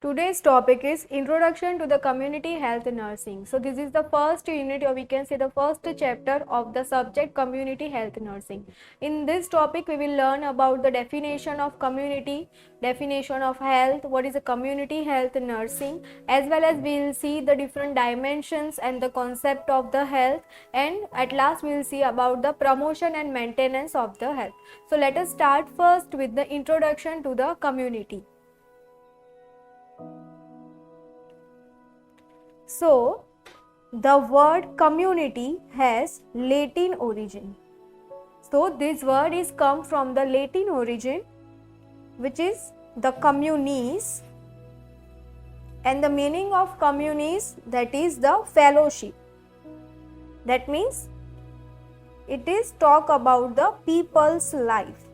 Today's topic is Introduction to the Community Health Nursing. So this is the first unit, or we can say the first chapter of the subject Community Health Nursing. In this topic we will learn about the definition of community, definition of health, what is a community health nursing, as well as we will see the different dimensions and the concept of the health, and at last we will see about the promotion and maintenance of the health. So let us start first with the introduction to the community. So, the word community has Latin origin. So, this word is come from the Latin origin, which is the communis, and the meaning of communis, that is the fellowship. That means it is talk about the people's life.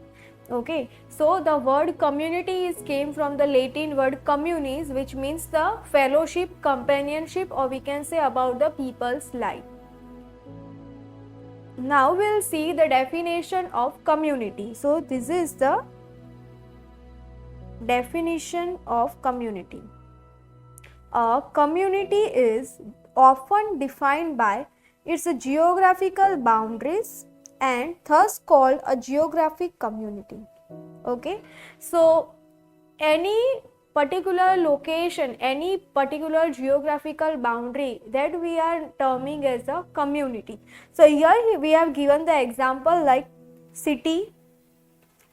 Okay, so the word community is came from the Latin word communis, which means the fellowship, companionship, or we can say about the people's life. Now we'll see the definition of community. So this is the definition of community. A community is often defined by its geographical boundaries and thus called a geographic community. Okay, so any particular location, any particular geographical boundary, that we are terming as a community. So here we have given the example like city,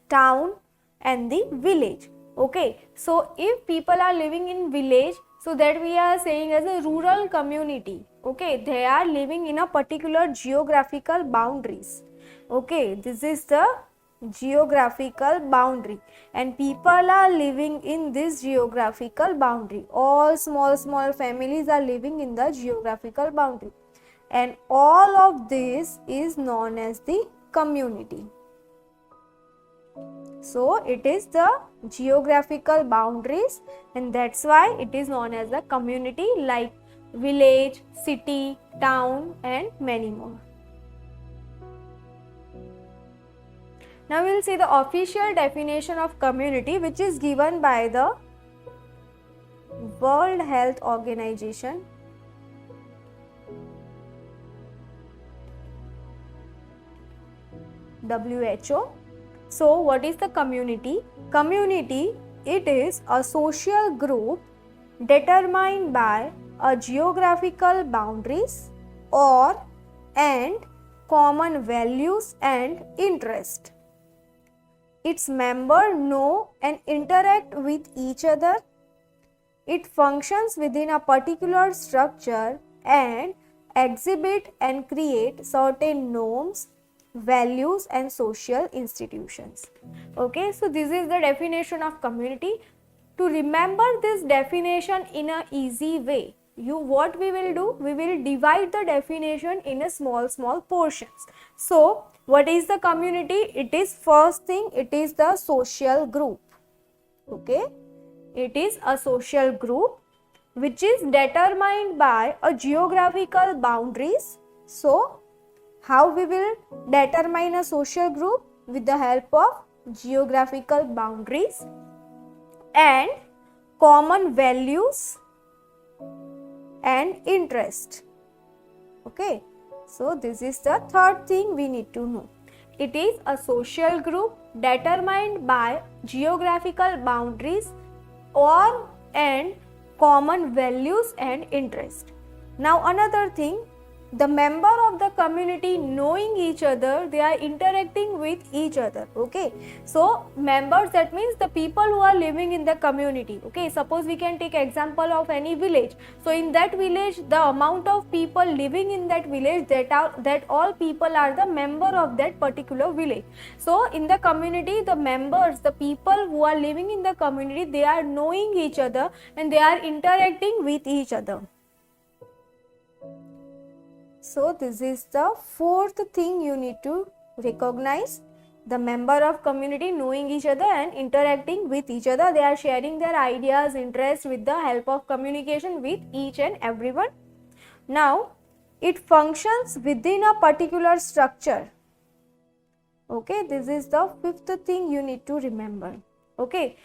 town and the village. Okay, so if people are living in village, so that we are saying as a rural community. Okay, they are living in a particular geographical boundaries. Okay, this is the geographical boundary, and people are living in this geographical boundary. All small families are living in the geographical boundary, and all of this is known as the community. So it is the geographical boundaries, and that's why it is known as a community, like village, city, town and many more. Now we will see the official definition of community, which is given by the World Health Organization. WHO. So what is the community? Community, it is a social group determined by a geographical boundaries or and common values and interest. Its members know and interact with each other. It functions within a particular structure and exhibit and create certain norms, values and social institutions. Okay, so this is the definition of community. To remember this definition in a easy way, what we will do, we will divide the definition in a small portions. So what is the community? It is, first thing, it is the social group. Okay, it is a social group which is determined by a geographical boundaries. So how we will determine a social group? With the help of geographical boundaries and common values and interest. Okay, so this is the third thing we need to know. It is a social group determined by geographical boundaries or and common values and interest. Now another thing, the member of the community knowing each other, they are interacting with each other. Okay, so members, that means the people who are living in the community. Okay, suppose we can take example of any village. So in that village, the amount of people living in that village, that all people are the member of that particular village. So in the community, the members, the people who are living in the community, they are knowing each other and they are interacting with each other. So this is the fourth thing you need to recognize. The member of community knowing each other and interacting with each other. They are sharing their ideas, interests with the help of communication with each and everyone. Now it functions within a particular structure. Okay, this is the fifth thing you need to remember. Okay,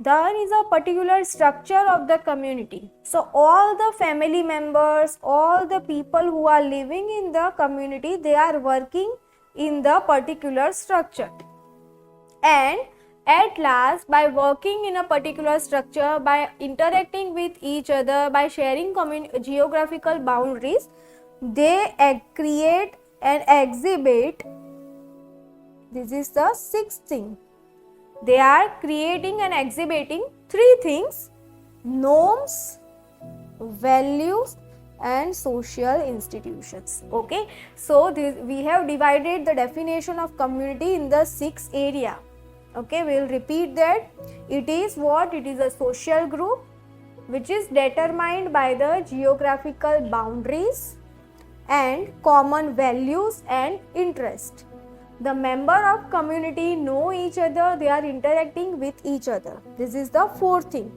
There is a particular structure of the community. So all the family members, all the people who are living in the community, they are working in the particular structure. And at last, by working in a particular structure, by interacting with each other, by sharing geographical boundaries, they create and exhibit. This is the sixth thing. They are creating and exhibiting three things: norms, values, and social institutions. Okay, so we have divided the definition of community in the 6 area. Okay, we will repeat that. It is what? It is a social group which is determined by the geographical boundaries and common values and interest. The member of community know each other, they are interacting with each other. This is the fourth thing.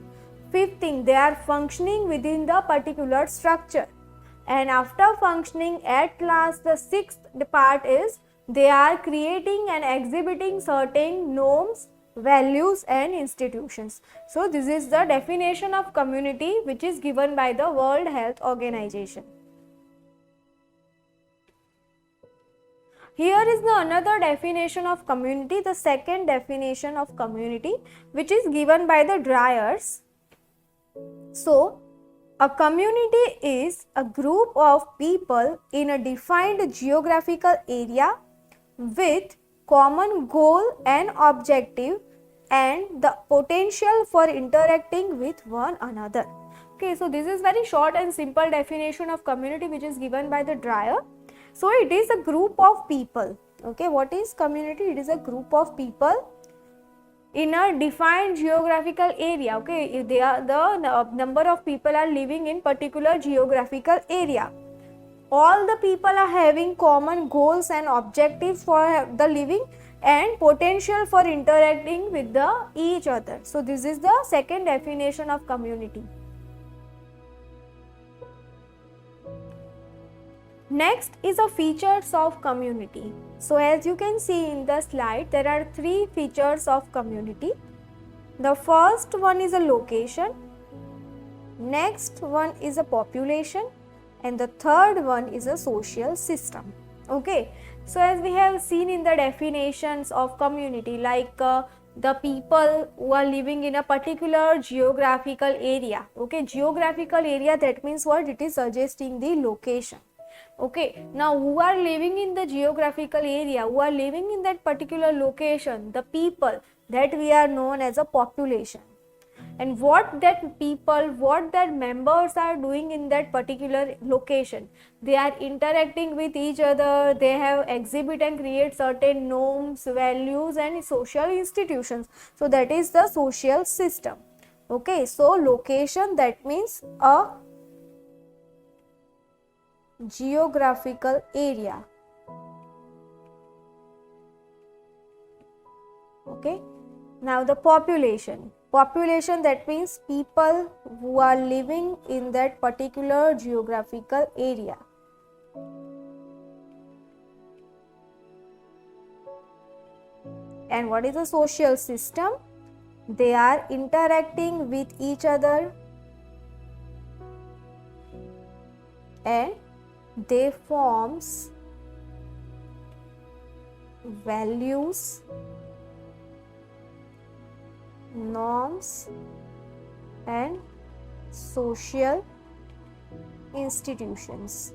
Fifth thing, they are functioning within the particular structure. And after functioning, at last, the sixth part is they are creating and exhibiting certain norms, values, and institutions. So this is the definition of community which is given by the World Health Organization. Here is the another definition of community, the second definition of community, which is given by the Dryers. So, a community is a group of people in a defined geographical area with common goal and objective and the potential for interacting with one another. Okay, so this is very short and simple definition of community which is given by the Dreyer. So it is a group of people. Okay, what is community? It is a group of people in a defined geographical area. Okay, they are the number of people are living in particular geographical area. All the people are having common goals and objectives for the living and potential for interacting with each other. So this is the second definition of community. Next is the features of community. So as you can see in the slide, there are three features of community. The first one is a location, next one is a population, and the third one is a social system. Okay, so as we have seen in the definitions of community, like the people who are living in a particular geographical area. Okay, geographical area, that means what? It is suggesting the location. Okay, now who are living in the geographical area, who are living in that particular location, the people, that we are known as a population. And what that people, what that members are doing in that particular location, they are interacting with each other, they have exhibit and create certain norms, values and social institutions. So that is the social system. Okay, so location, that means a geographical area. Okay, now the population, that means people who are living in that particular geographical area. And what is the social system? They are interacting with each other and they forms values, norms and social institutions.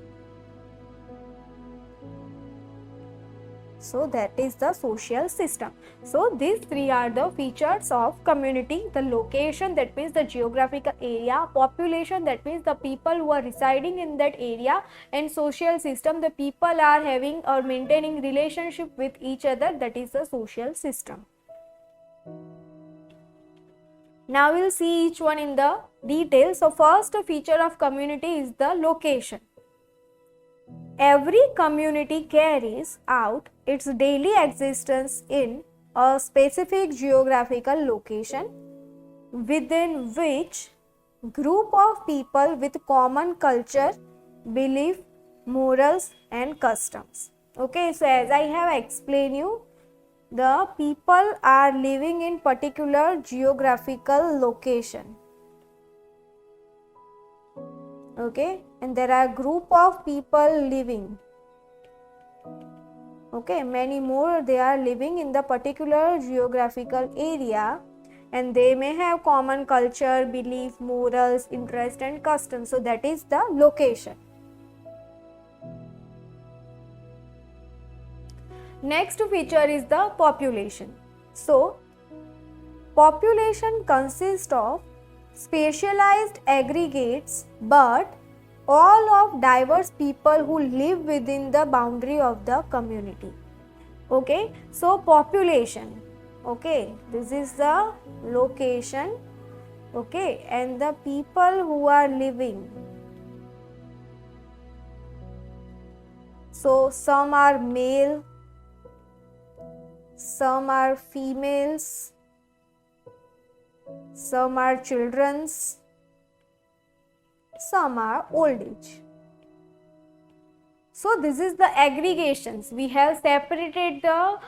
So that is the social system. So these three are the features of community. The location, that means the geographical area, population, that means the people who are residing in that area, and social system, the people are having or maintaining relationship with each other, that is the social system. Now we will see each one in the detail. So first feature of community is the location. Every community carries out its daily existence in a specific geographical location within which group of people with common culture, belief, morals and customs. Okay, so as I have explained you, the people are living in particular geographical location. Okay, and there are group of people living. Okay, many more, they are living in the particular geographical area, and they may have common culture, belief, morals, interest and customs. So that is the location. Next feature is the population. So population consists of specialized aggregates but all of diverse people who live within the boundary of the community. Okay, so population, okay, this is the location, okay, and the people who are living. So some are male, some are females, some are children's, some are old age. So this is the aggregations. We have separated the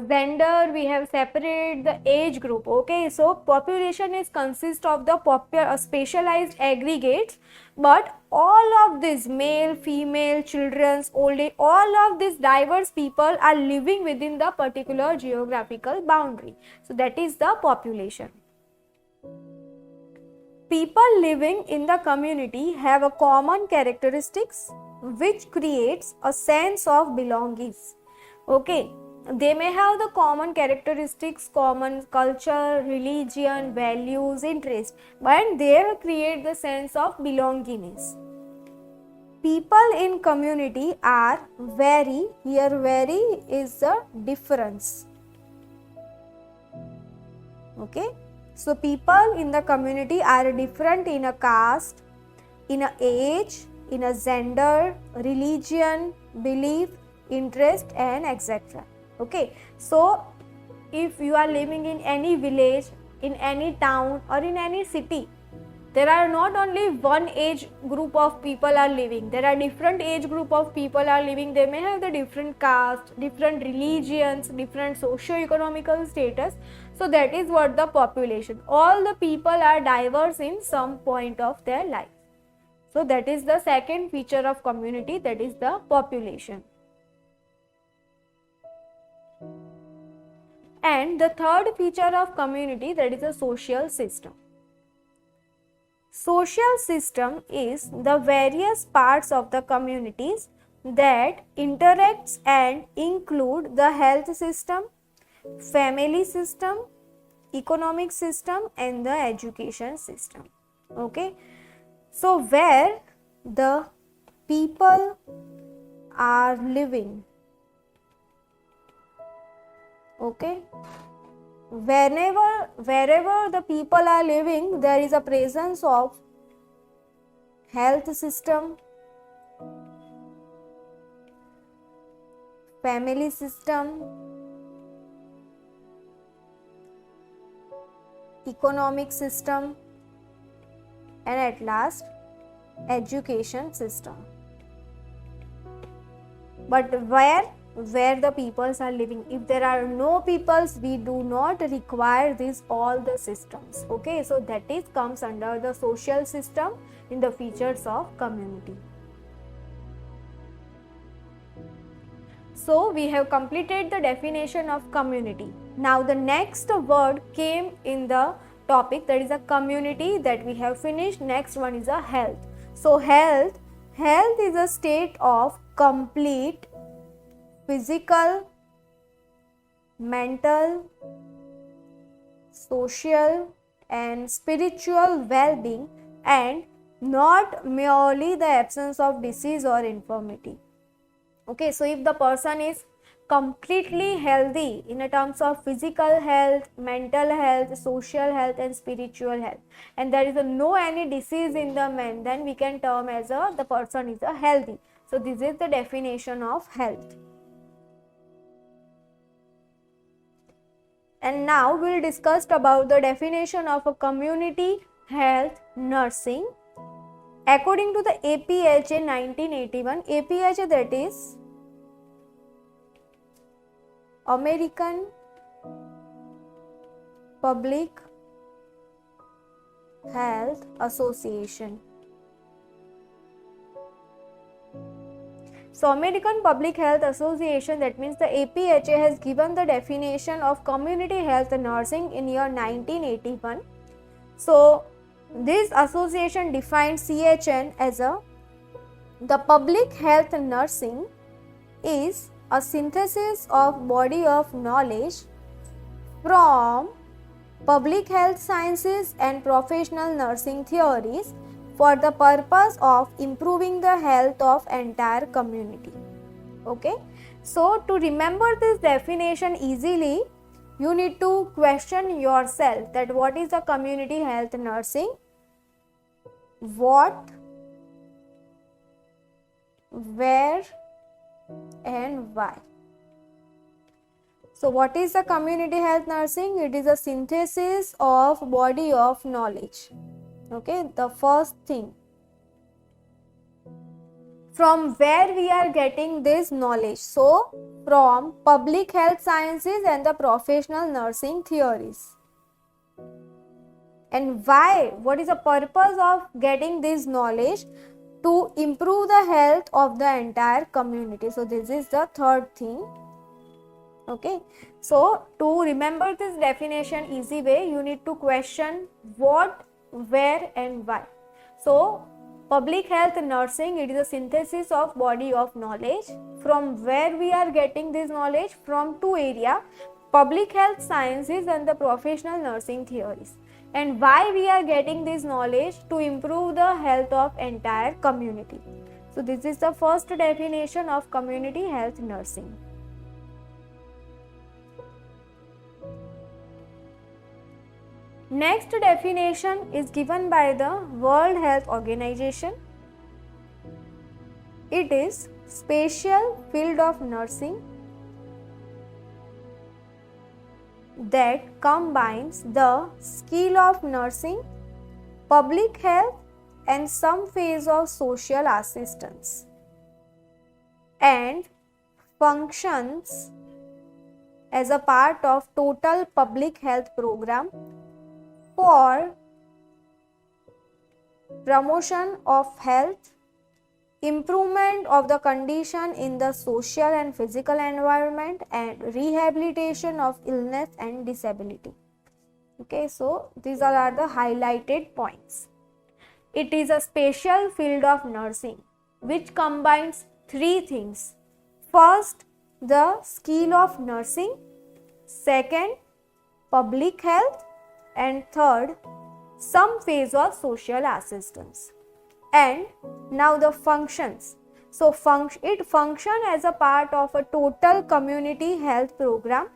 gender, we have separated the age group. Okay, so population is consist of the specialized aggregates, but all of these male, female, children's, old age, all of these diverse people are living within the particular geographical boundary. So that is the population. People living in the community have a common characteristics which creates a sense of belongings. Okay, they may have the common characteristics, common culture, religion, values, interest, but they create the sense of belongingness. People in community are vary, here vary is the difference. Okay, so people in the community are different in a caste, in a age, in a gender, religion, belief, interest and etc. Okay, so if you are living in any village, in any town or in any city, there are not only one age group of people are living, there are different age group of people are living. They may have the different caste, different religions, different socio-economical status. So that is what the population, all the people are diverse in some point of their life. So that is the second feature of community, that is the population. And the third feature of community, that is a social system. Social system is the various parts of the communities that interacts and include the health system, family system, economic system and the education system. Okay, so where the people are living, okay, wherever the people are living, there is a presence of health system, family system, economic system and at last education system. But where the peoples are living, if there are no peoples, we do not require these all the systems. Okay, so that is comes under the social system in the features of community. So we have completed the definition of community. Now the next word came in the topic, that is a community, that we have finished. Next one is a health. So health is a state of complete physical, mental, social and spiritual well-being, and not merely the absence of disease or infirmity. Okay, so if the person is completely healthy in a terms of physical health, mental health, social health and spiritual health, and there is no any disease in the man, then we can term as the person is a healthy. So this is the definition of health. And now we will discuss about the definition of a community health nursing. According to the APHA 1981, APHA, that is American Public Health Association. So American Public Health Association, that means the APHA, has given the definition of community health nursing in year 1981. So this association defined CHN as the public health nursing is a synthesis of body of knowledge from public health sciences and professional nursing theories for the purpose of improving the health of entire community. Okay, so to remember this definition easily, you need to question yourself that what is the community health nursing, what, where and why. So what is the community health nursing? It is a synthesis of body of knowledge. Okay, the first thing, from where we are getting this knowledge? So from public health sciences and the professional nursing theories. And why? What is the purpose of getting this knowledge? To improve the health of the entire community. So this is the third thing. Okay, so to remember this definition easy way, you need to question what, where and why. So public health nursing, it is a synthesis of body of knowledge. From where we are getting this knowledge? From two areas, public health sciences and the professional nursing theories. And why we are getting this knowledge? To improve the health of entire community. So this is the first definition of community health nursing. Next definition is given by the World Health Organization. It is special field of nursing that combines the skill of nursing, public health and some phase of social assistance, and functions as a part of total public health program for promotion of health, improvement of the condition in the social and physical environment, and rehabilitation of illness and disability. Okay, so these are the highlighted points. It is a special field of nursing which combines three things. First, the skill of nursing. Second, public health. And third, some phase of social assistance. And now the functions. So it functions as a part of a total community health program.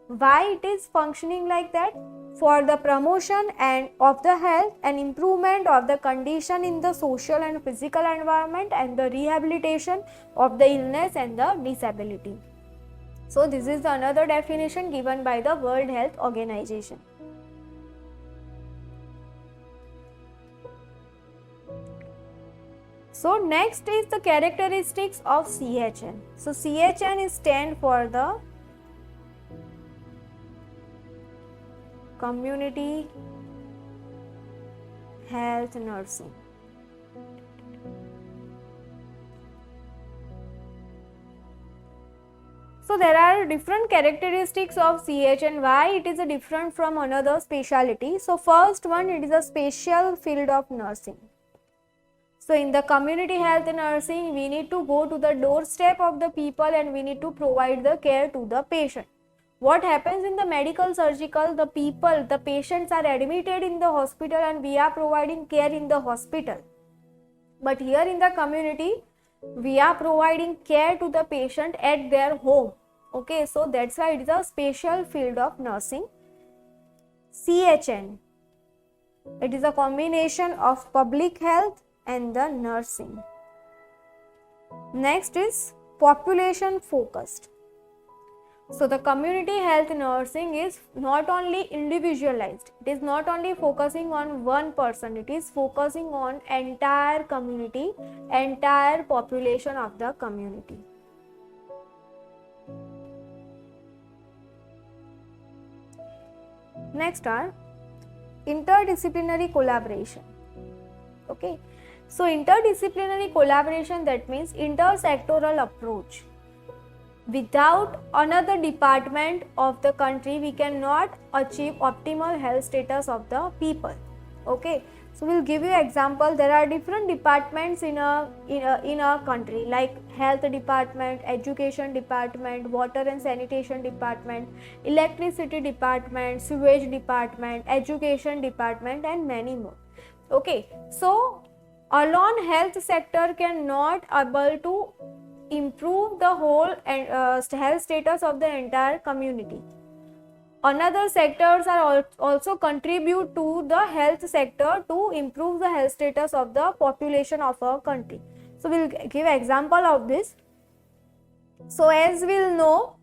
Why it is functioning like that? For the promotion and of the health and improvement of the condition in the social and physical environment, and the rehabilitation of the illness and the disability. So this is another definition given by the World Health Organization. So next is the characteristics of CHN. So CHN is stand for the Community Health Nursing. So there are different characteristics of CHN. Why it is different from another specialty? So first one, it is a special field of nursing. So in the community health nursing, we need to go to the doorstep of the people and we need to provide the care to the patient. What happens in the medical surgical, the patients are admitted in the hospital and we are providing care in the hospital. But here in the community, we are providing care to the patient at their home. Okay, so that's why it is a special field of nursing. CHN, it is a combination of public health and the nursing. Next is population focused. So the community health nursing is not only individualized, it is not only focusing on one person, it is focusing on entire community, entire population of the community. Next are interdisciplinary collaboration. Okay, so interdisciplinary collaboration, that means intersectoral approach. Without another department of the country, we cannot achieve optimal health status of the people. Okay, so we'll give you example. There are different departments in a country, like health department, education department, water and sanitation department, electricity department, sewage department, education department, and many more. Okay, so alone health sector cannot able to improve the whole health status of the entire community. Another sectors are also contribute to the health sector to improve the health status of the population of our country. So we'll give example of this. So as we'll know,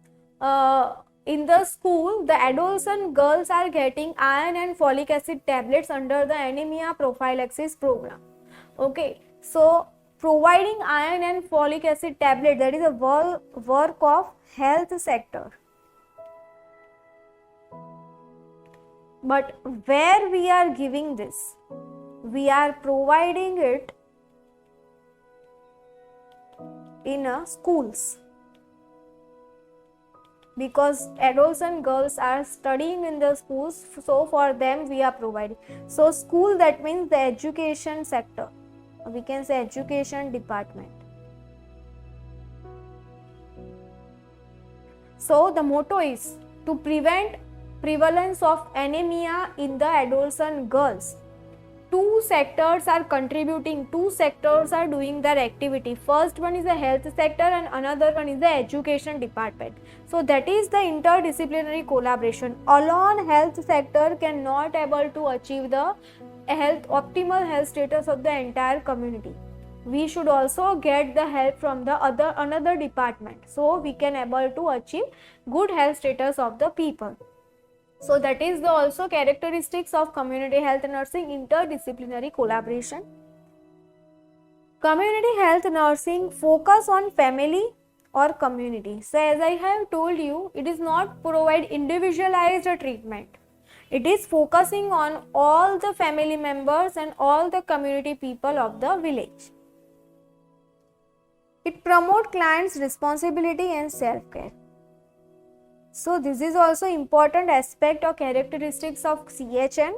in the school, the adolescent girls are getting iron and folic acid tablets under the anemia prophylaxis program. Okay, so providing iron and folic acid tablet, that is a work of health sector. But where we are giving this? We are providing it in schools, because adolescent girls are studying in the schools, so for them we are providing. So school, that means the education sector, we can say education department. So the motto is to prevent prevalence of anemia in the adolescent girls. Two sectors are contributing, two sectors are doing their activity. First one is the health sector and another one is the education department. So that is the interdisciplinary collaboration. Alone health sector cannot able to achieve the optimal health status of the entire community. We should also get the help from the another department, so we can able to achieve good health status of the people. So that is the also characteristics of community health nursing, interdisciplinary collaboration. Community health nursing focus on family or community. So as I have told you, it is not provide individualized treatment. It is focusing on all the family members and all the community people of the village. It promotes clients' responsibility and self-care. So this is also important aspect or characteristics of CHN.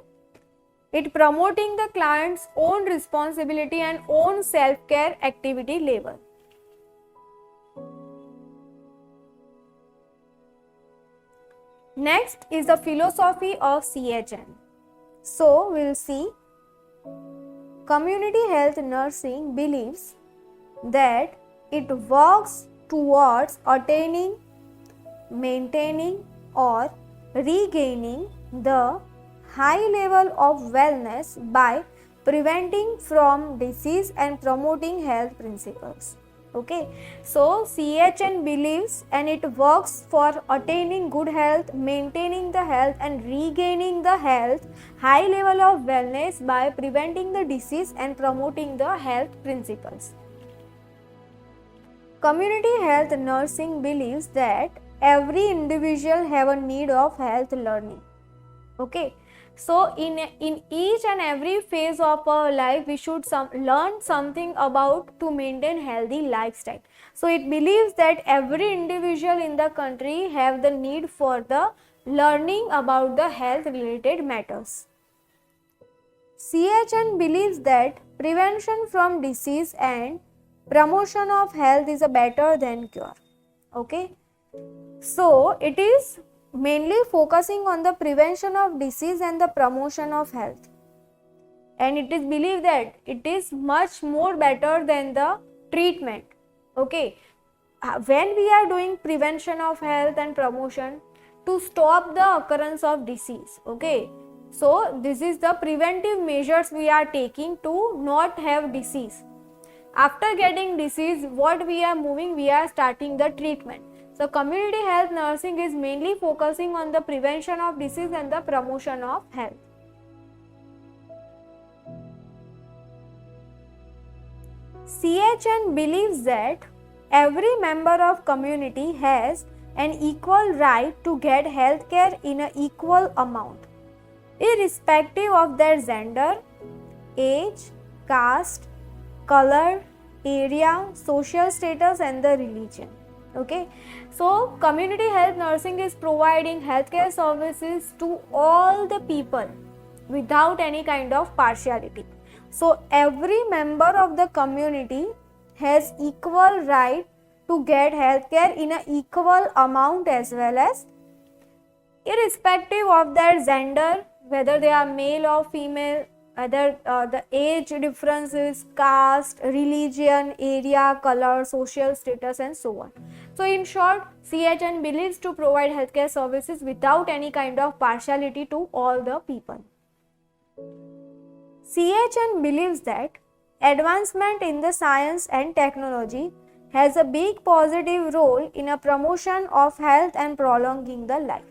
It promoting the client's own responsibility and own self-care activity level. Next is the philosophy of CHN. So we'll see, community health nursing believes that it works towards attaining, maintaining or regaining the high level of wellness by preventing from disease and promoting health principles. Okay, so CHN believes and it works for attaining good health, maintaining the health and regaining the health, high level of wellness by preventing the disease and promoting the health principles. Community health nursing believes that every individual have a need of health learning. Okay, so in each and every phase of our life, we should learn something about to maintain healthy lifestyle. So it believes that every individual in the country have the need for the learning about the health related matters. CHN believes that prevention from disease and promotion of health is a better than cure. Okay, so it is mainly focusing on the prevention of disease and the promotion of health, and it is believed that it is much more better than the treatment. Okay, when we are doing prevention of health and promotion to stop the occurrence of disease. Okay, so this is the preventive measures we are taking to not have disease. After getting disease, what we are moving, we are starting the treatment. So community health nursing is mainly focusing on the prevention of disease and the promotion of health. CHN believes that every member of community has an equal right to get health care in an equal amount. irrespective of their gender, age, caste, color, area, social status and the religion. Okay, so community health nursing is providing healthcare services to all the people without any kind of partiality. So every member of the community has equal right to get healthcare in an equal amount as well as irrespective of their gender, whether they are male or female, whether the age differences, caste, religion, area, color, social status and so on. So in short, CHN believes to provide healthcare services without any kind of partiality to all the people. CHN believes that advancement in the science and technology has a big positive role in a promotion of health and prolonging the life.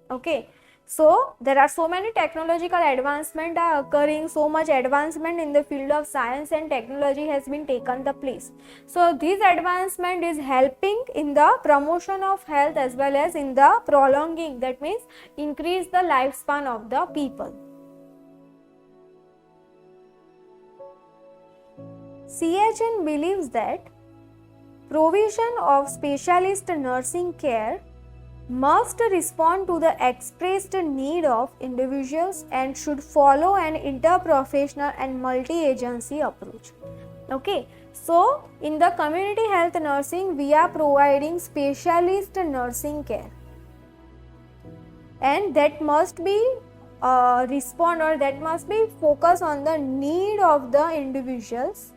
Okay, so there are so many technological advancement are occurring, so much advancement in the field of science and technology has been taken the place. So this advancement is helping in the promotion of health as well as in the prolonging, that means increase the lifespan of the people. CHN believes that provision of specialist nursing care must respond to the expressed need of individuals and should follow an interprofessional and multi-agency approach. Okay, so in the community health nursing, we are providing specialist nursing care, and that must be respond or that must be focus on the need of the individuals.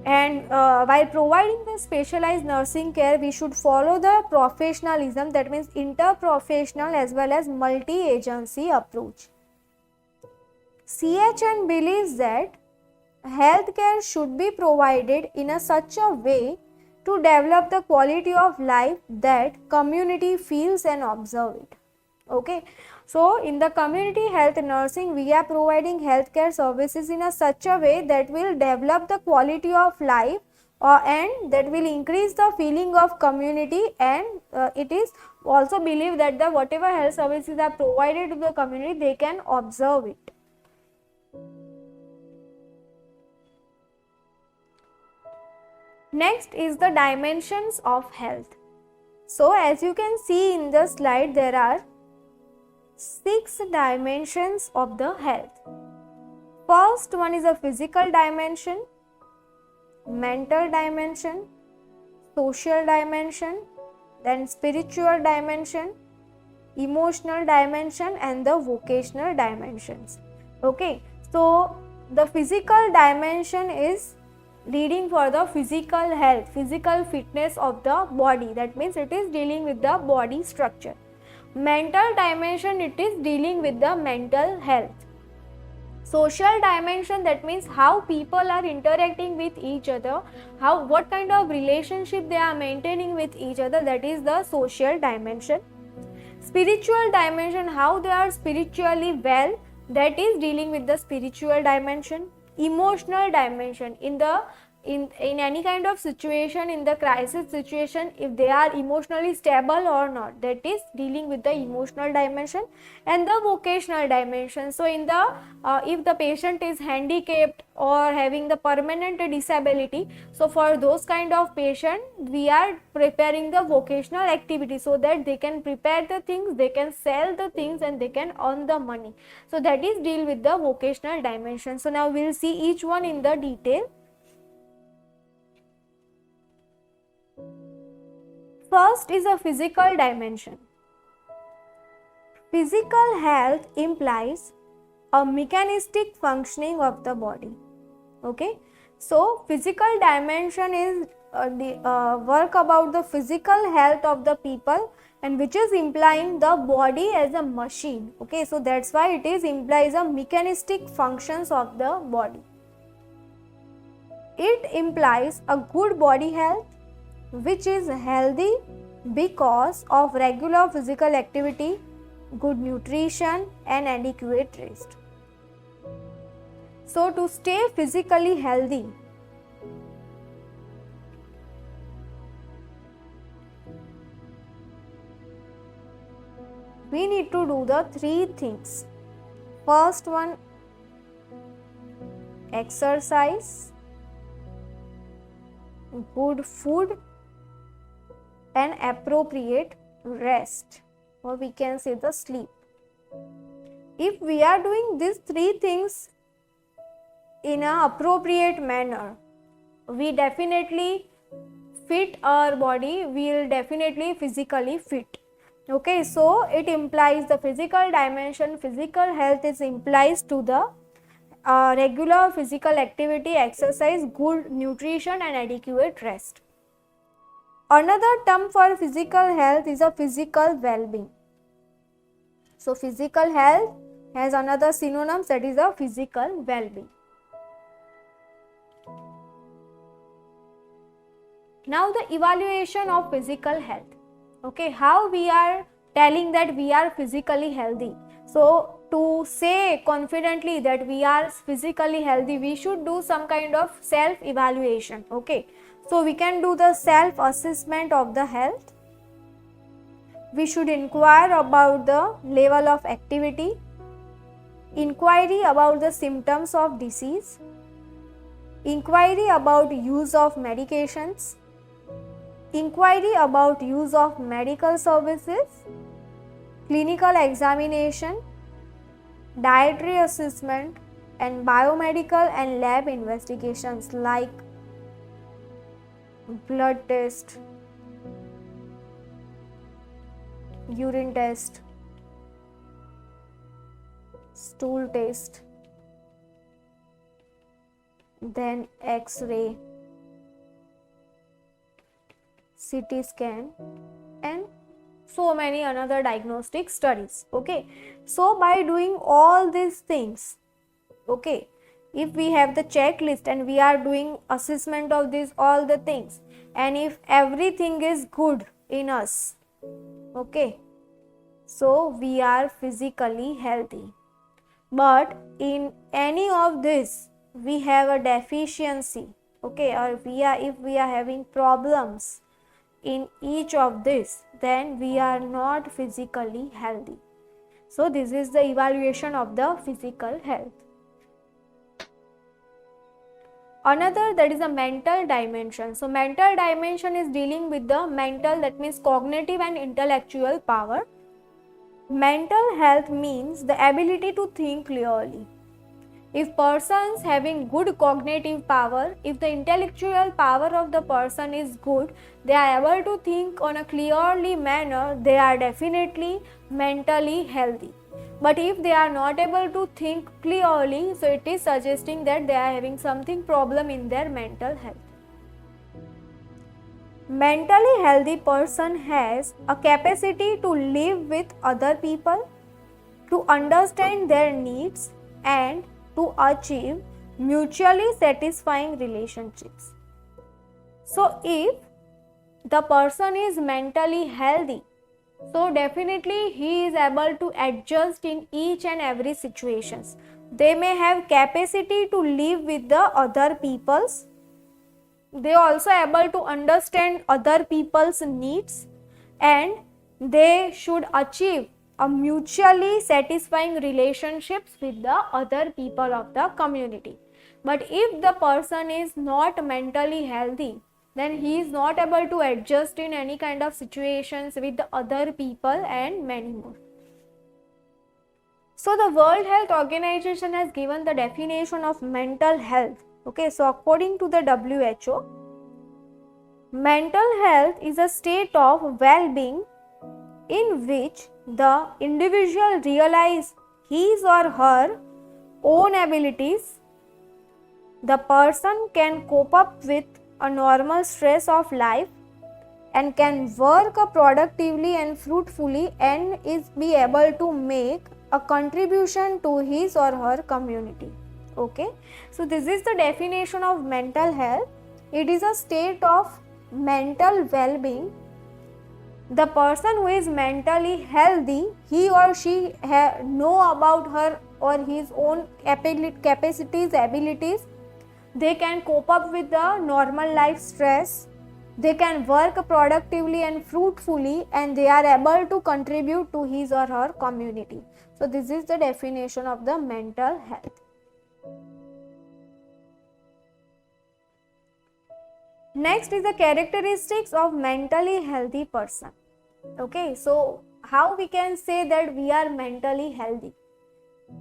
And while providing the specialized nursing care, we should follow the professionalism, that means interprofessional as well as multi-agency approach. CHN believes that healthcare should be provided in such a way to develop the quality of life that community feels and observe it. Okay, so in the community health nursing, we are providing healthcare services in such a way that will develop the quality of life and that will increase the feeling of community, and it is also believed that the whatever health services are provided to the community, they can observe it. Next is the dimensions of health. So as you can see in the slide, there are 6 dimensions of the health. First one is a physical dimension, mental dimension, social dimension, then spiritual dimension, emotional dimension and the vocational dimensions. Okay, so the physical dimension is leading for the physical health, physical fitness of the body, that means it is dealing with the body structure. Mental dimension, it is dealing with the mental health. Social dimension, that means how people are interacting with each other, what kind of relationship they are maintaining with each other, that is the social dimension. Spiritual dimension, how they are spiritually well, that is dealing with the spiritual dimension. Emotional dimension, in any kind of situation, in the crisis situation, if they are emotionally stable or not, that is dealing with the emotional dimension. And the vocational dimension, so in the if the patient is handicapped or having the permanent disability, so for those kind of patient, we are preparing the vocational activity so that they can prepare the things, they can sell the things and they can earn the money. So that is deal with the vocational dimension. So now we will see each one in the detail. First is a physical dimension. Physical health implies a mechanistic functioning of the body. Okay, so physical dimension is work about the physical health of the people, and which is implying the body as a machine. Okay, so that's why it is implies a mechanistic functions of the body. It implies a good body health, which is healthy because of regular physical activity, good nutrition and adequate rest. So to stay physically healthy, we need to do the 3 things. First one, exercise, good food, and appropriate rest, or we can say the sleep. If we are doing these three things in an appropriate manner, we definitely fit our body, we will definitely physically fit. Okay, so it implies the physical dimension, physical health is implies to the regular physical activity, exercise, good nutrition and adequate rest. Another term for physical health is a physical well-being. So physical health has another synonym, that is a physical well-being. Now the evaluation of physical health. Okay, how we are telling that we are physically healthy. So to say confidently that we are physically healthy, we should do some kind of self-evaluation. Okay, so we can do the self-assessment of the health. We should inquire about the level of activity, inquiry about the symptoms of disease, inquiry about use of medications, inquiry about use of medical services, clinical examination, dietary assessment, and biomedical and lab investigations like blood test, urine test, stool test, then X-ray, CT scan, and so many another diagnostic studies. Okay, so by doing all these things, okay, if we have the checklist and we are doing assessment of these all the things, and if everything is good in us, okay, so we are physically healthy. But in any of this we have a deficiency, okay, or if we are having problems in each of this, then we are not physically healthy. So this is the evaluation of the physical health. Another, that is a mental dimension. So mental dimension is dealing with the mental, that means cognitive and intellectual power. Mental health means the ability to think clearly. If persons having good cognitive power, if the intellectual power of the person is good, they are able to think on a clearly manner, they are definitely mentally healthy. But if they are not able to think clearly, so it is suggesting that they are having something problem in their mental health. Mentally healthy person has a capacity to live with other people, to understand their needs, and to achieve mutually satisfying relationships. So if the person is mentally healthy, so definitely he is able to adjust in each and every situations. They may have capacity to live with the other peoples. They also able to understand other people's needs, and they should achieve a mutually satisfying relationships with the other people of the community. But if the person is not mentally healthy, then he is not able to adjust in any kind of situations with the other people and many more. So the World Health Organization has given the definition of mental health. Okay, so according to the WHO, mental health is a state of well-being in which the individual realizes his or her own abilities. The person can cope up with a normal stress of life and can work productively and fruitfully and is be able to make a contribution to his or her community. Okay, so this is the definition of mental health. It is a state of mental well-being. The person who is mentally healthy, he or she know about her or his own capacities, abilities. They can cope up with the normal life stress. they can work productively and fruitfully, and they are able to contribute to his or her community. So this is the definition of the mental health. Next is the characteristics of mentally healthy person. Okay, so how we can say that we are mentally healthy?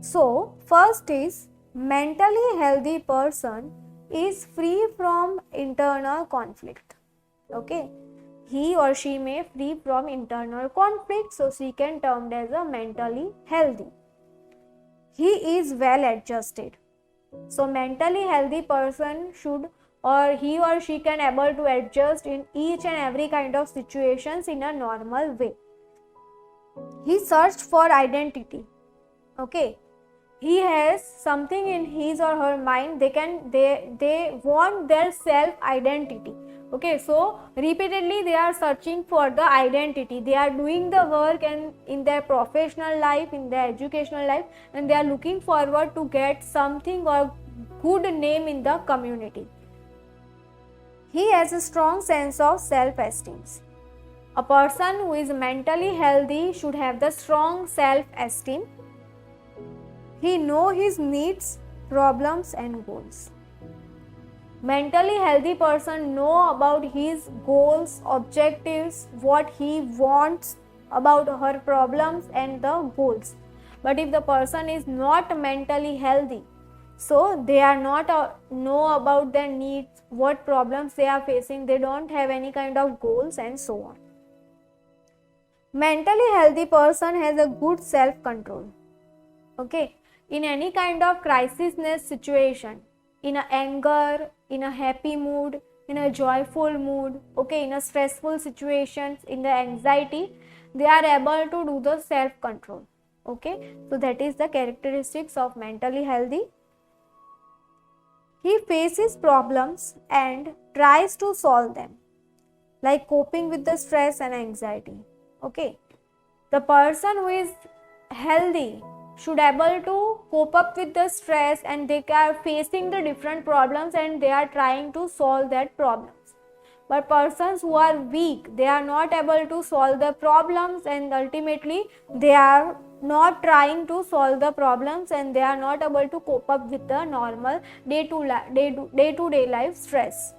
So first is, mentally healthy person is free from internal conflict. Okay, he or she may free from internal conflict, so she can termed as a mentally healthy. He is well adjusted. So mentally healthy person should, or he or she can able to adjust in each and every kind of situations in a normal way. He searched for identity. Okay, he has something in his or her mind, they want their self identity. Okay, so repeatedly they are searching for the identity, they are doing the work and in their professional life, in their educational life, and they are looking forward to get something or good name in the community. He has a strong sense of self-esteem. A person who is mentally healthy should have the strong self-esteem. He knows his needs, problems and goals. Mentally healthy person know about his goals, objectives, what he wants, about her problems and the goals. But if the person is not mentally healthy, so they are not know about their needs, what problems they are facing, they don't have any kind of goals and so on. Mentally healthy person has a good self control. Okay, in any kind of crisisness situation, in a anger, in a happy mood, in a joyful mood, okay, in a stressful situations, in the anxiety, they are able to do the self control. Okay, so that is the characteristics of mentally healthy. He faces problems and tries to solve them, like coping with the stress and anxiety. Okay, the person who is healthy should able to cope up with the stress, and they are facing the different problems and they are trying to solve that problems. But persons who are weak, they are not able to solve the problems, and ultimately they are not trying to solve the problems and they are not able to cope up with the normal day-to-day life stress.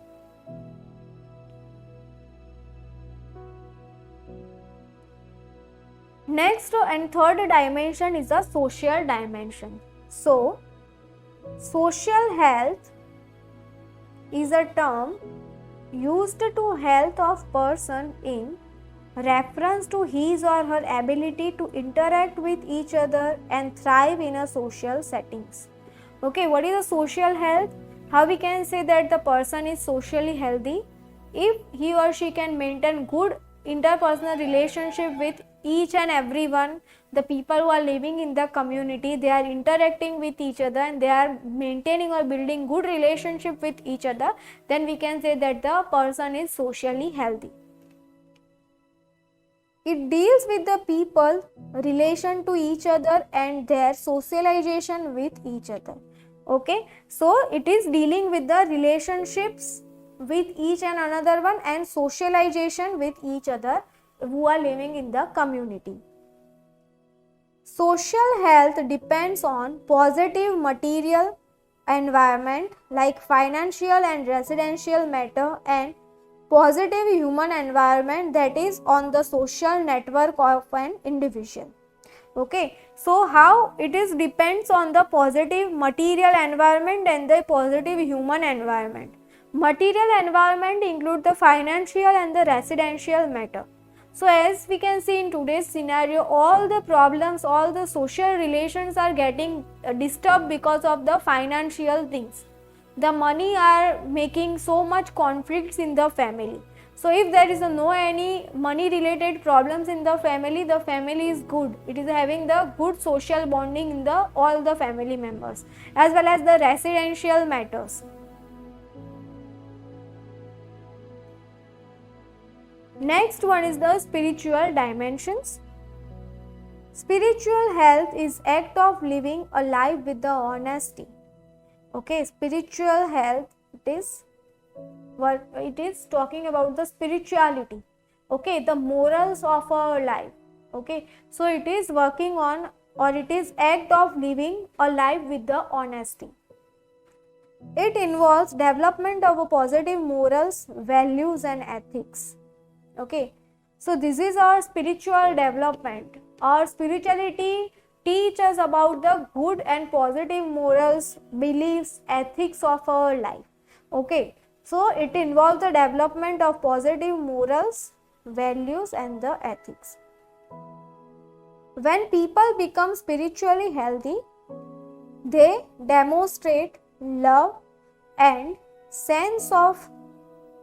Next and third dimension is a social dimension. So, social health is a term used to health of person in reference to his or her ability to interact with each other and thrive in a social settings. Okay, what is a social health? How we can say that the person is socially healthy? If he or she can maintain good interpersonal relationship with each and everyone, the people who are living in the community, they are interacting with each other and they are maintaining or building good relationship with each other, then we can say that the person is socially healthy. It deals with the people relation to each other and their socialization with each other. Okay, so it is dealing with the relationships with each and another one and socialization with each other who are living in the community. Social health depends on positive material environment like financial and residential matter, and positive human environment, that is on the social network of an individual. Okay, so how it is depends on the positive material environment and the positive human environment. Material environment include the financial and the residential matter. So as we can see in today's scenario, all the problems, all the social relations are getting disturbed because of the financial things. The money are making so much conflicts in the family. So if there is no any money related problems in the family is good. It is having the good social bonding in the all the family members, as well as the residential matters. Next one is the spiritual dimensions. Spiritual health is act of living a life with the honesty. Okay, spiritual health, it is it is talking about the spirituality, okay, the morals of our life, okay. So it is working on, or it is act of living a life with the honesty. It involves development of a positive morals, values and ethics, okay. So this is our spiritual development. Our spirituality teach us about the good and positive morals, beliefs, ethics of our life, okay. So it involves the development of positive morals, values and the ethics. When people become spiritually healthy, they demonstrate love and sense of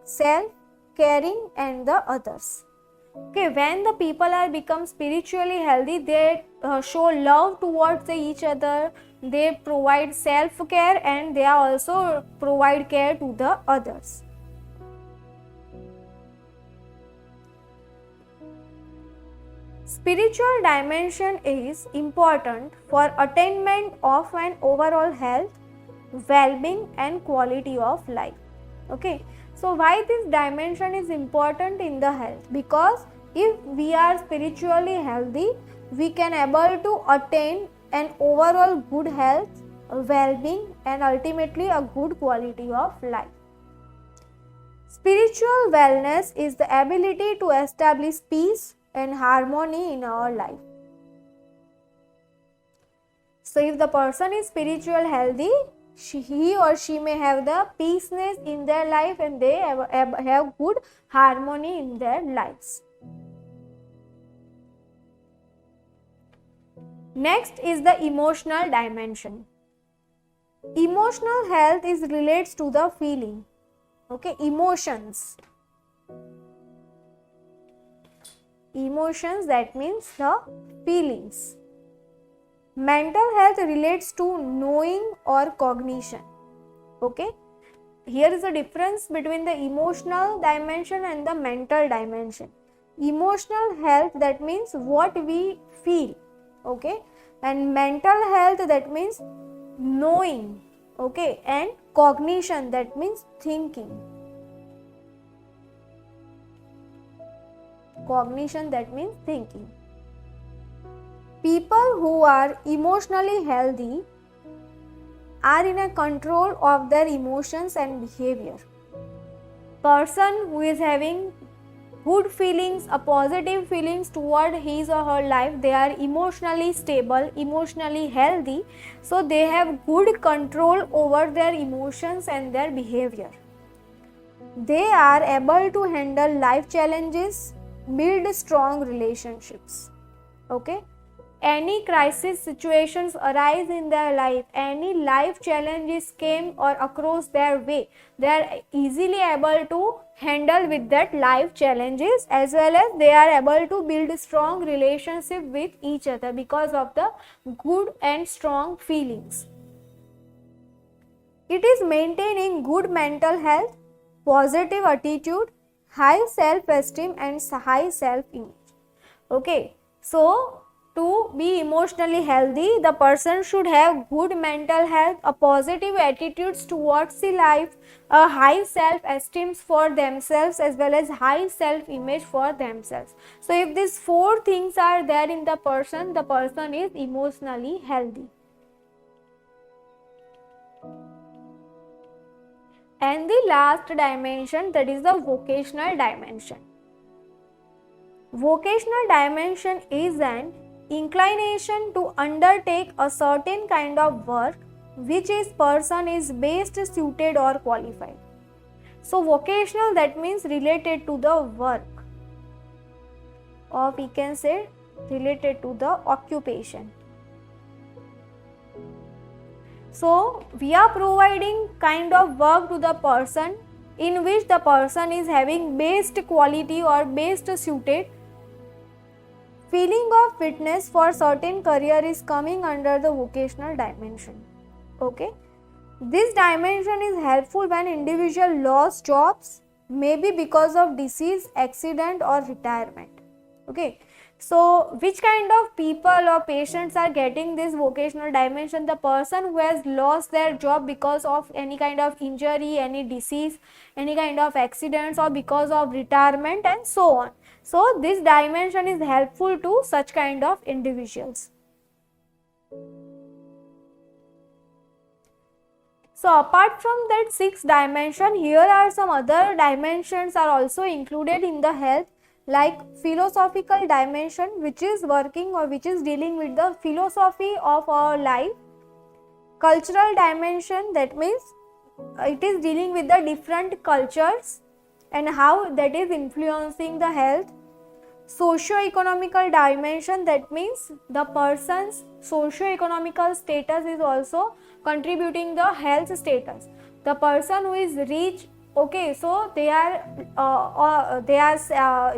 self, caring and the others. Okay, when the people are become spiritually healthy, they show love towards each other, they provide self care and they also provide care to the others. Spiritual dimension is important for attainment of an overall health, well-being and quality of life, okay. So why this dimension is important in the health? Because if we are spiritually healthy, we can able to attain an overall good health, well-being and ultimately a good quality of life. Spiritual wellness is the ability to establish peace and harmony in our life. So if the person is spiritual healthy, he or she may have the peaceness in their life and they have good harmony in their lives. Next is the emotional dimension. Emotional health is relates to the feeling, okay, emotions. Emotions, that means the feelings. Mental health relates to knowing or cognition, okay. Here is a difference between the emotional dimension and the mental dimension. Emotional health, that means what we feel, okay, and mental health, that means knowing, okay, and cognition, that means thinking. Cognition, that means thinking. People who are emotionally healthy are in a control of their emotions and behavior. Person who is having good feelings, a positive feelings toward his or her life, they are emotionally stable, emotionally healthy, so they have good control over their emotions and their behavior. They are able to handle life challenges, build strong relationships, okay. Any crisis situations arise in their life, any life challenges came or across their way, they are easily able to handle with that life challenges, as well as they are able to build strong relationship with each other because of the good and strong feelings. It is maintaining good mental health, positive attitude, high self-esteem and high self-image, okay. So to be emotionally healthy, the person should have good mental health, a positive attitudes towards the life, a high self-esteem for themselves as well as high self-image for themselves. So if these four things are there in the person is emotionally healthy. And the last dimension, that is the vocational dimension. Vocational dimension is an inclination to undertake a certain kind of work which is person is best suited or qualified. So vocational, that means related to the work, or we can say related to the occupation. So we are providing kind of work to the person in which the person is having best quality or best suited. Feeling of fitness for certain career is coming under the vocational dimension, okay. This dimension is helpful when individual lost jobs, maybe because of disease, accident or retirement, okay. So which kind of people or patients are getting this vocational dimension? The person who has lost their job because of any kind of injury, any disease, any kind of accidents, or because of retirement and so on. So this dimension is helpful to such kind of individuals. So apart from that 6 dimension, here are some other dimensions are also included in the health, like philosophical dimension, which is working or which is dealing with the philosophy of our life. Cultural dimension, that means it is dealing with the different cultures and how that is influencing the health. Socio-economical dimension, that means the person's socio-economical status is also contributing the health status. The person who is rich, okay, so they are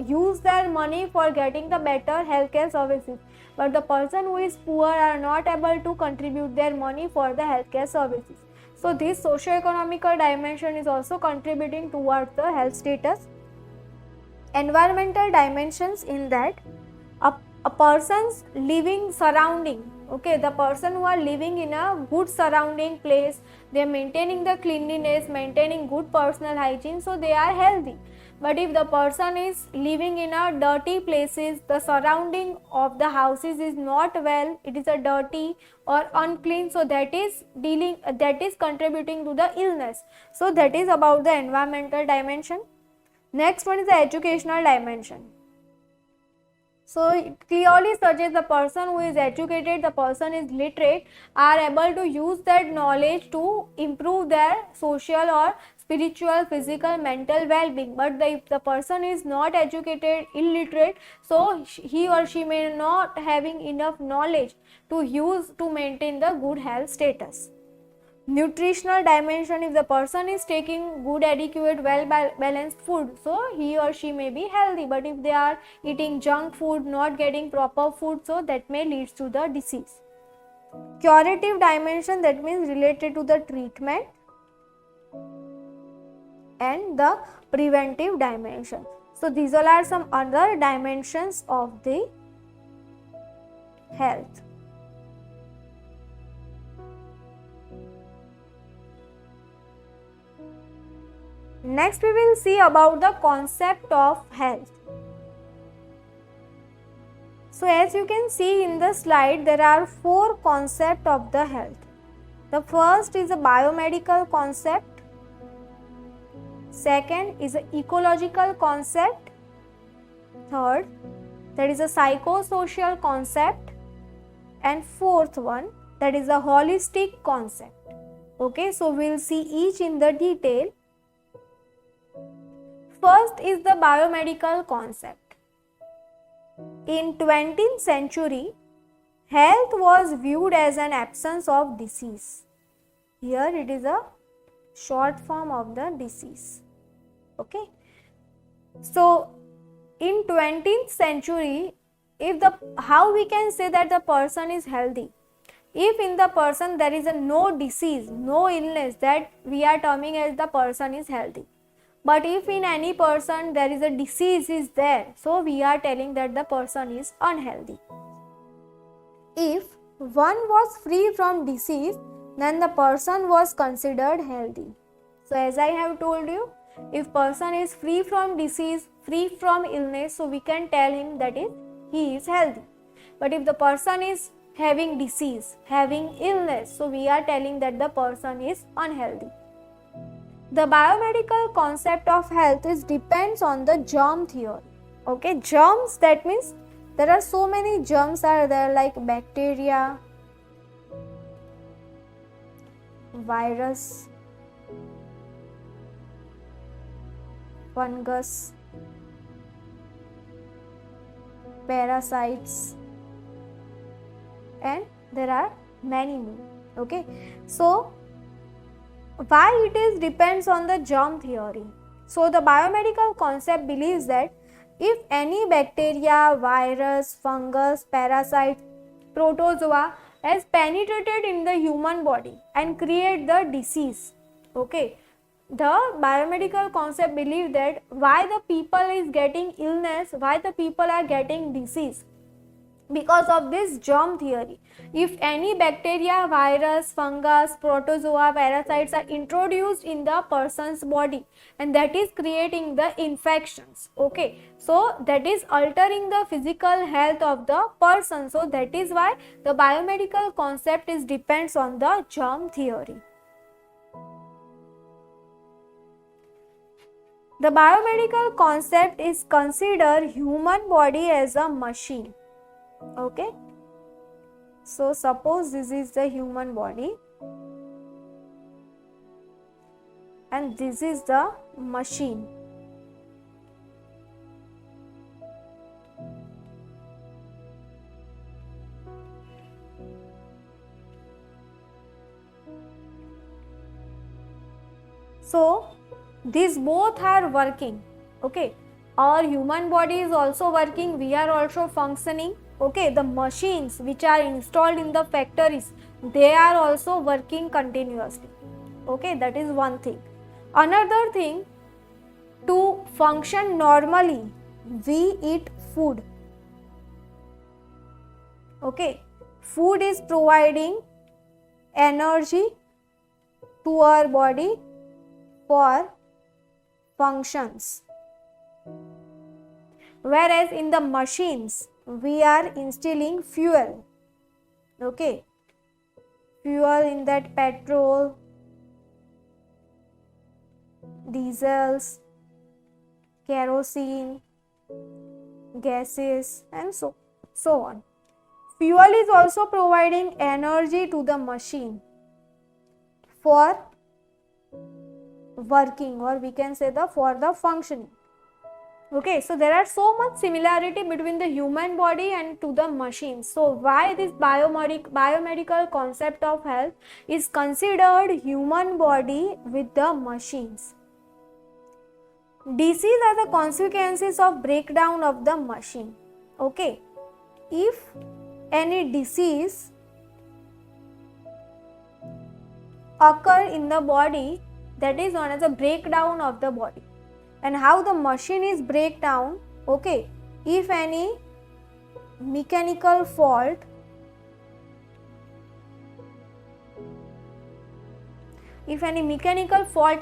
use their money for getting the better healthcare services, but the person who is poor are not able to contribute their money for the healthcare services. So this socio-economical dimension is also contributing towards the health status. Environmental dimensions, in that a person's living surrounding, okay, the person who are living in a good surrounding place, they are maintaining the cleanliness, maintaining good personal hygiene, so they are healthy. But if the person is living in a dirty places, the surrounding of the houses is not well, it is a dirty or unclean, so that is contributing to the illness. So that is about the environmental dimension. Next one is the educational dimension. So it clearly suggests the person who is educated, the person is literate, are able to use that knowledge to improve their social or spiritual, physical, mental well-being. But if the person is not educated, illiterate, so he or she may not having enough knowledge to use to maintain the good health status. Nutritional dimension, if the person is taking good, adequate, well balanced food, so he or she may be healthy. But if they are eating junk food, not getting proper food, so that may lead to the disease. Curative dimension, that means related to the treatment. And the preventive dimension. So these all are some other dimensions of the health. Next we will see about the concept of health. So as you can see in the slide, there are 4 concepts of the health. The first is a biomedical concept. Second is an ecological concept. Third, that is a psychosocial concept. And fourth one, that is a holistic concept. Okay, so we will see each in the detail. First is the biomedical concept. In 20th century, health was viewed as an absence of disease. Here it is a short form of the disease. Okay. So in 20th century, how we can say that the person is healthy? If in the person there is no disease, no illness, that we are terming as the person is healthy. But if in any person there is a disease is there, so we are telling that the person is unhealthy. If one was free from disease, then the person was considered healthy. So as I have told you, if person is free from disease, free from illness, so we can tell him that he is healthy. But if the person is having disease, having illness, so we are telling that the person is unhealthy. The biomedical concept of health depends on the germ theory. Okay, germs, that means there are so many germs are there, like bacteria, virus, fungus, parasites, and there are many more. Okay, so why it depends on the germ theory? So the biomedical concept believes that if any bacteria, virus, fungus, parasite, protozoa has penetrated in the human body and create the disease, okay, the biomedical concept believes that why the people is getting illness, why the people are getting disease, because of this germ theory. If any bacteria, virus, fungus, protozoa, parasites are introduced in the person's body, and that is creating the infections. Okay, so that is altering the physical health of the person. So that is why the biomedical concept is depends on the germ theory. The biomedical concept is consider human body as a machine. Okay, so suppose this is the human body and this is the machine. So these both are working. Okay, our human body is also working, we are also functioning. Okay, the machines which are installed in the factories, they are also working continuously. Okay, that is one thing. Another thing, to function normally, we eat food. Okay, food is providing energy to our body for functions, whereas in the machines we are instilling fuel. Okay, fuel in that petrol, diesels, kerosene, gases, and so on. Fuel is also providing energy to the machine for working, or we can say for the functioning. Okay, so there are so much similarity between the human body and to the machines. So why this biomedical concept of health is considered human body with the machines. Disease are the consequences of breakdown of the machine. Okay, if any disease occur in the body, that is known as a breakdown of the body. And how the machine is break down? Okay, if any mechanical fault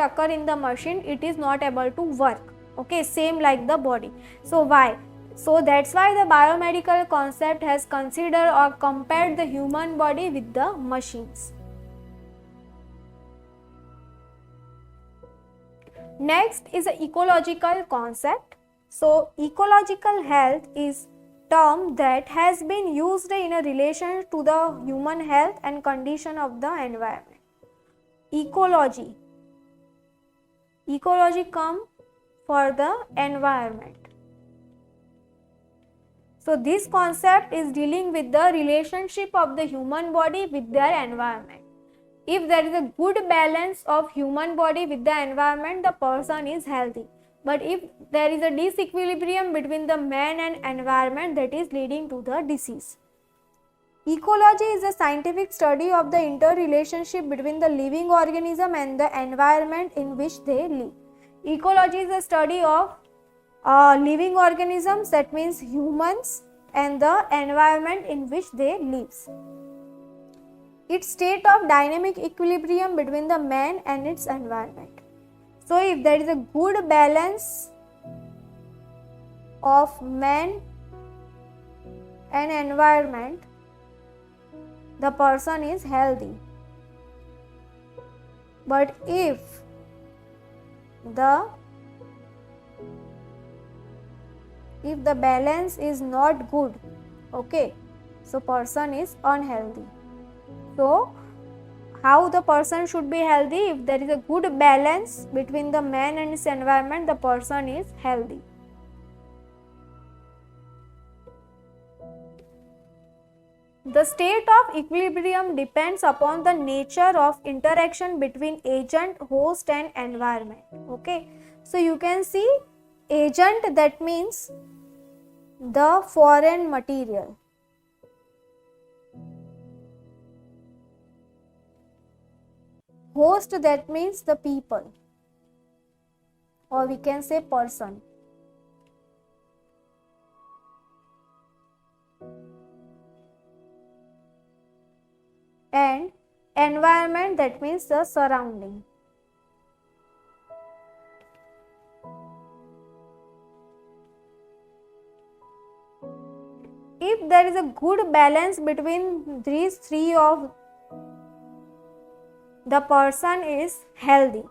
occur in the machine, it is not able to work. Okay, same like the body. So why? So that's why the biomedical concept has considered or compared the human body with the machines. Next is the ecological concept. So ecological health is term that has been used in a relation to the human health and condition of the environment. Ecology come for the environment. So this concept is dealing with the relationship of the human body with their environment. If there is a good balance of human body with the environment, the person is healthy. But if there is a disequilibrium between the man and environment, that is leading to the disease. Ecology is a scientific study of the interrelationship between the living organism and the environment in which they live. Ecology is a study of living organisms, that means humans, and the environment in which they live. Its state of dynamic equilibrium between the man and its environment. So if there is a good balance of man and environment, the person is healthy. But if the balance is not good, okay, so person is unhealthy. So how the person should be healthy? If there is a good balance between the man and his environment, the person is healthy. The state of equilibrium depends upon the nature of interaction between agent, host and environment. Okay, so you can see agent, that means the foreign material. Host, that means the people, or we can say person. and environment, that means the surrounding. If there is a good balance between these three of, the person is healthy.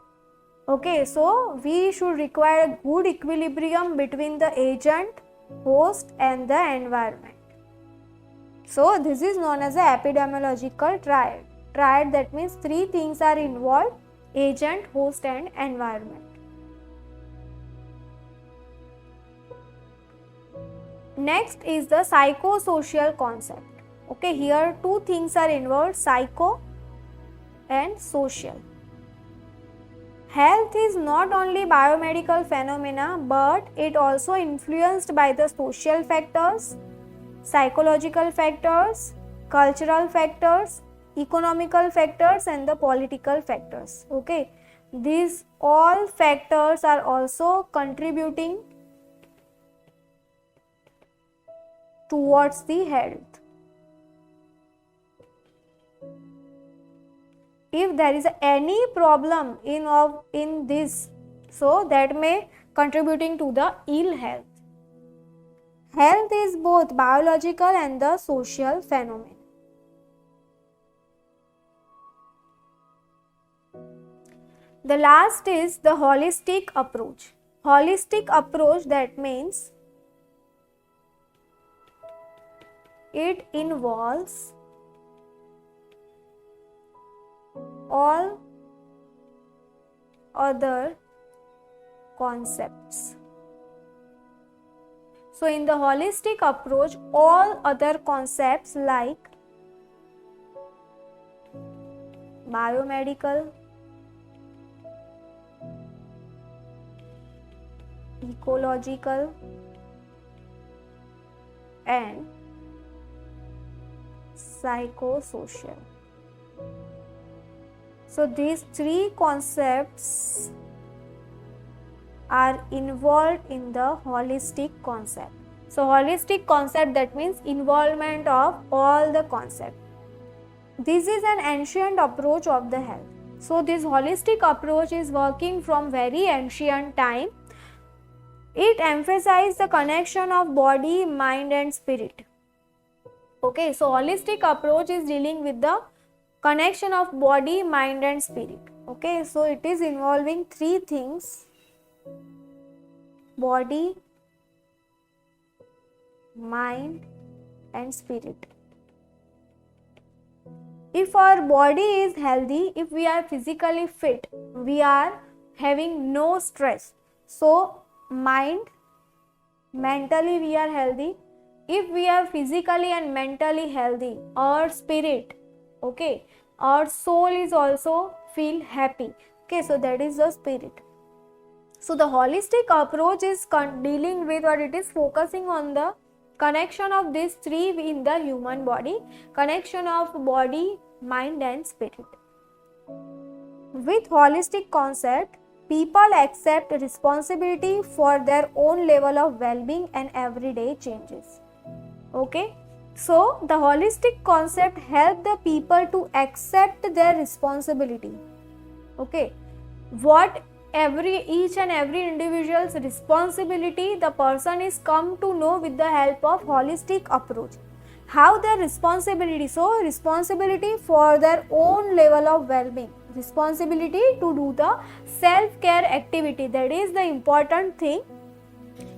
Okay, so we should require a good equilibrium between the agent, host and the environment. So this is known as a epidemiological triad. Triad, that means three things are involved: agent, host and environment. Next is the psychosocial concept. Okay, here two things are involved: psycho and social. Health is not only biomedical phenomena, but it also influenced by the social factors, psychological factors, cultural factors, economical factors and the political factors. Okay, these all factors are also contributing towards the health. If there is any problem in this, so that may contributing to the ill health. Health is both biological and the social phenomenon. The last is the holistic approach. Holistic approach, that means it involves all other concepts. So in the holistic approach, all other concepts like biomedical, ecological and psychosocial. So these three concepts are involved in the holistic concept. So holistic concept, that means involvement of all the concepts. This is an ancient approach of the health. So this holistic approach is working from very ancient time. It emphasizes the connection of body, mind and spirit. Okay, so holistic approach is dealing with the connection of body, mind and spirit. Okay, so it is involving three things: body, mind and spirit. If our body is healthy, if we are physically fit, we are having no stress. So mentally we are healthy. If we are physically and mentally healthy, our spirit, okay, our soul is also feel happy. Okay, so that is the spirit. So the holistic approach is dealing with, or it is focusing on the connection of these three in the human body, connection of body, mind and spirit. With holistic concept, people accept responsibility for their own level of well-being and everyday changes. Okay, so the holistic concept help the people to accept their responsibility. Okay, what each and every individual's responsibility, the person is come to know with the help of holistic approach. How their responsibility? So responsibility for their own level of well-being, responsibility to do the self-care activity, that is the important thing,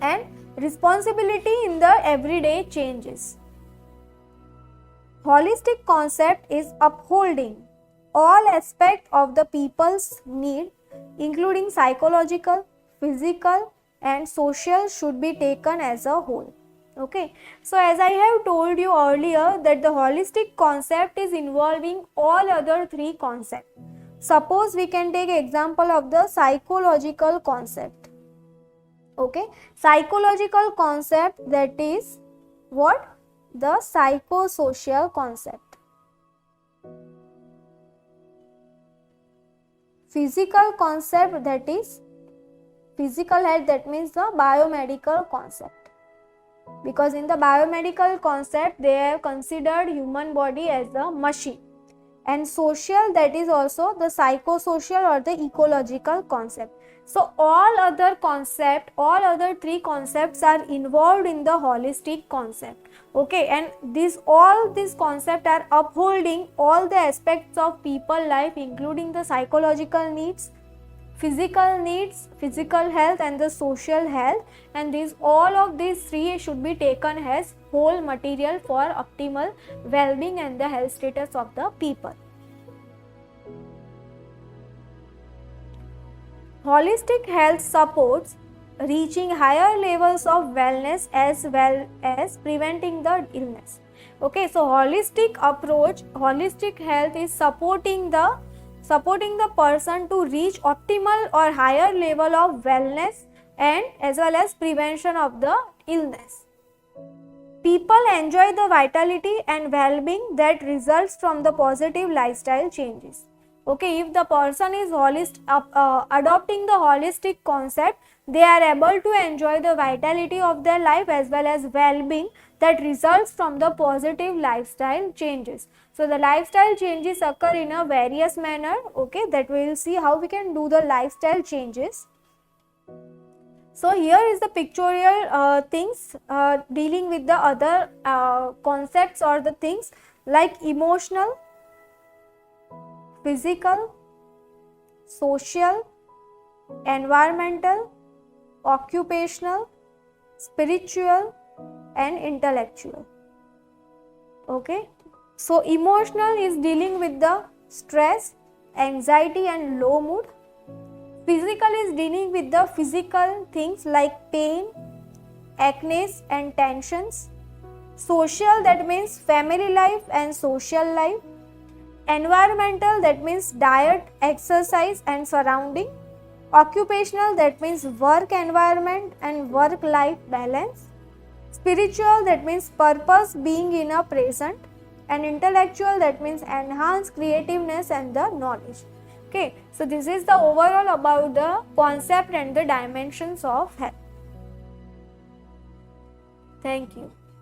and responsibility in the everyday changes. Holistic concept is upholding all aspects of the people's need, including psychological, physical and social, should be taken as a whole. Okay, so as I have told you earlier that the holistic concept is involving all other three concepts. Suppose we can take example of the psychological concept. Okay, psychological concept, that is what? The psychosocial concept. Physical concept, that is physical health, that means the biomedical concept, because in the biomedical concept they have considered human body as a machine. and social, that is also the psychosocial or the ecological concept. So all other three concepts are involved in the holistic concept. Okay, and all these concepts are upholding all the aspects of people life, including the psychological needs, physical health, and the social health, and all of these three should be taken as whole material for optimal well-being and the health status of the people. Holistic health supports reaching higher levels of wellness as well as preventing the illness. Okay, so holistic health is supporting the person to reach optimal or higher level of wellness and as well as prevention of the illness. People enjoy the vitality and well-being that results from the positive lifestyle changes. Okay, if the person is adopting the holistic concept, they are able to enjoy the vitality of their life as well as well-being that results from the positive lifestyle changes. So the lifestyle changes occur in a various manner. Okay, that we will see how we can do the lifestyle changes. So here is the pictorial things dealing with the other concepts or the things like emotional, physical, social, environmental, occupational, spiritual, and intellectual. Okay, so emotional is dealing with the stress, anxiety, and low mood. Physical is dealing with the physical things like pain, acne, and tensions. Social, that means family life and social life. Environmental, that means diet, exercise, and surrounding. Occupational, that means work environment and work-life balance. Spiritual, that means purpose, being in a present. And intellectual, that means enhanced creativeness and the knowledge. Okay, so this is the overall about the concept and the dimensions of health. Thank you.